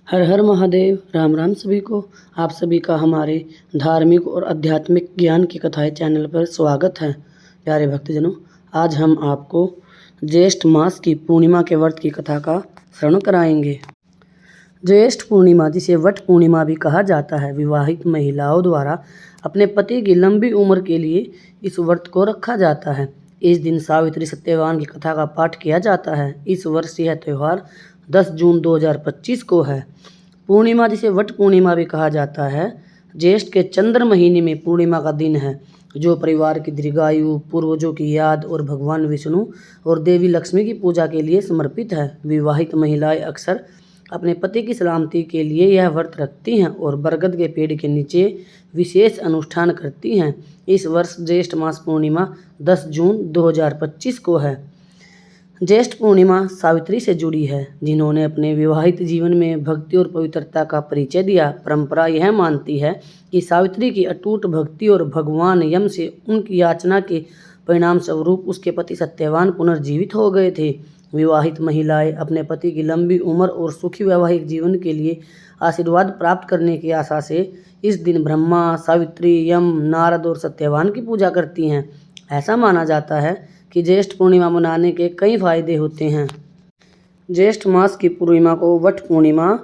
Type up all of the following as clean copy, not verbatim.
हर हर महादेव। राम राम सभी को। आप सभी का हमारे धार्मिक और आध्यात्मिक ज्ञान की कथाएं चैनल पर स्वागत है। प्यारे भक्तजनों, आज हम आपको ज्येष्ठ मास की पूर्णिमा के व्रत की कथा का श्रवण कराएंगे। ज्येष्ठ पूर्णिमा, जिसे वट पूर्णिमा भी कहा जाता है, विवाहित महिलाओं द्वारा अपने पति की लंबी उम्र के लिए इस व्रत को रखा जाता है। इस दिन सावित्री सत्यवान की कथा का पाठ किया जाता है। इस वर्ष यह त्यौहार 10 जून 2025 को है। पूर्णिमा, जिसे वट पूर्णिमा भी कहा जाता है, ज्येष्ठ के चंद्र महीने में पूर्णिमा का दिन है, जो परिवार की दीर्घायु, पूर्वजों की याद और भगवान विष्णु और देवी लक्ष्मी की पूजा के लिए समर्पित है। विवाहित महिलाएं अक्सर अपने पति की सलामती के लिए यह व्रत रखती हैं और बरगद के पेड़ के नीचे विशेष अनुष्ठान करती हैं। इस वर्ष ज्येष्ठ मास पूर्णिमा 10 जून 2025 को है। ज्येष्ठ पूर्णिमा सावित्री से जुड़ी है, जिन्होंने अपने विवाहित जीवन में भक्ति और पवित्रता का परिचय दिया। परंपरा यह मानती है कि सावित्री की अटूट भक्ति और भगवान यम से उनकी याचना के परिणाम स्वरूप उसके पति सत्यवान पुनर्जीवित हो गए थे। विवाहित महिलाएं अपने पति की लंबी उम्र और सुखी वैवाहिक जीवन के लिए आशीर्वाद प्राप्त करने की आशा से इस दिन ब्रह्मा, सावित्री, यम, नारद और सत्यवान की पूजा करती हैं। ऐसा माना जाता है कि ज्येष्ठ पूर्णिमा मनाने के कई फायदे होते हैं। ज्येष्ठ मास की पूर्णिमा को वट पूर्णिमा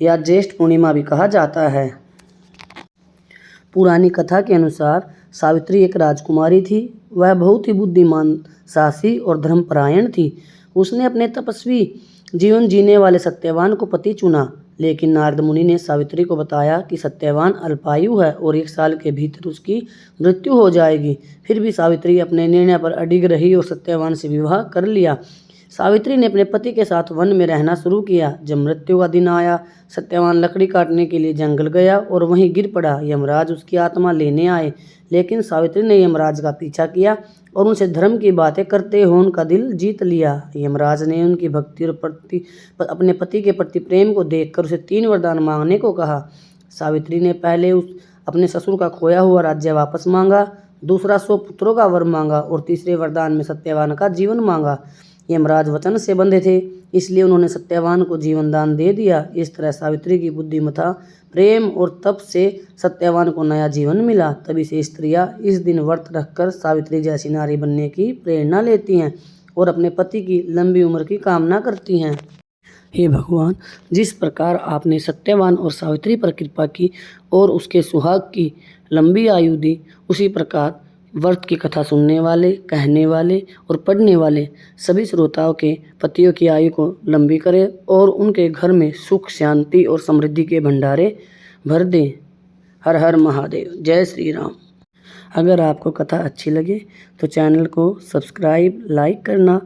या ज्येष्ठ पूर्णिमा भी कहा जाता है। पुरानी कथा के अनुसार सावित्री एक राजकुमारी थी। वह बहुत ही बुद्धिमान, साहसी और धर्मपरायण थी। उसने अपने तपस्वी जीवन जीने वाले सत्यवान को पति चुना, लेकिन नारद मुनि ने सावित्री को बताया कि सत्यवान अल्पायु है और 1 साल के भीतर उसकी मृत्यु हो जाएगी। फिर भी सावित्री अपने निर्णय पर अडिग रही और सत्यवान से विवाह कर लिया। सावित्री ने अपने पति के साथ वन में रहना शुरू किया। जब मृत्यु का दिन आया, सत्यवान लकड़ी काटने के लिए जंगल गया और वहीं गिर पड़ा। यमराज उसकी आत्मा लेने आए, लेकिन सावित्री ने यमराज का पीछा किया और उनसे धर्म की बातें करते हुए उनका दिल जीत लिया। यमराज ने उनकी भक्ति और अपने पति के प्रति प्रेम को देखकर उसे 3 वरदान मांगने को कहा। सावित्री ने पहले अपने ससुर का खोया हुआ राज्य वापस मांगा, दूसरा 100 पुत्रों का वर मांगा और तीसरे वरदान में सत्यवान का जीवन मांगा। यमराज वचन से बंधे थे, इसलिए उन्होंने सत्यवान को जीवन दान दे दिया। इस तरह सावित्री की बुद्धिमता, प्रेम और तप से सत्यवान को नया जीवन मिला। तभी से स्त्रियां इस दिन व्रत रखकर सावित्री जैसी नारी बनने की प्रेरणा लेती हैं और अपने पति की लंबी उम्र की कामना करती हैं। हे भगवान, जिस प्रकार आपने सत्यवान और सावित्री पर कृपा की और उसके सुहाग की लंबी आयु दी, उसी प्रकार व्रत की कथा सुनने वाले, कहने वाले और पढ़ने वाले सभी श्रोताओं के पतियों की आयु को लंबी करे और उनके घर में सुख, शांति और समृद्धि के भंडारे भर दे। हर हर महादेव। जय श्री राम। अगर आपको कथा अच्छी लगे तो चैनल को सब्सक्राइब, लाइक करना,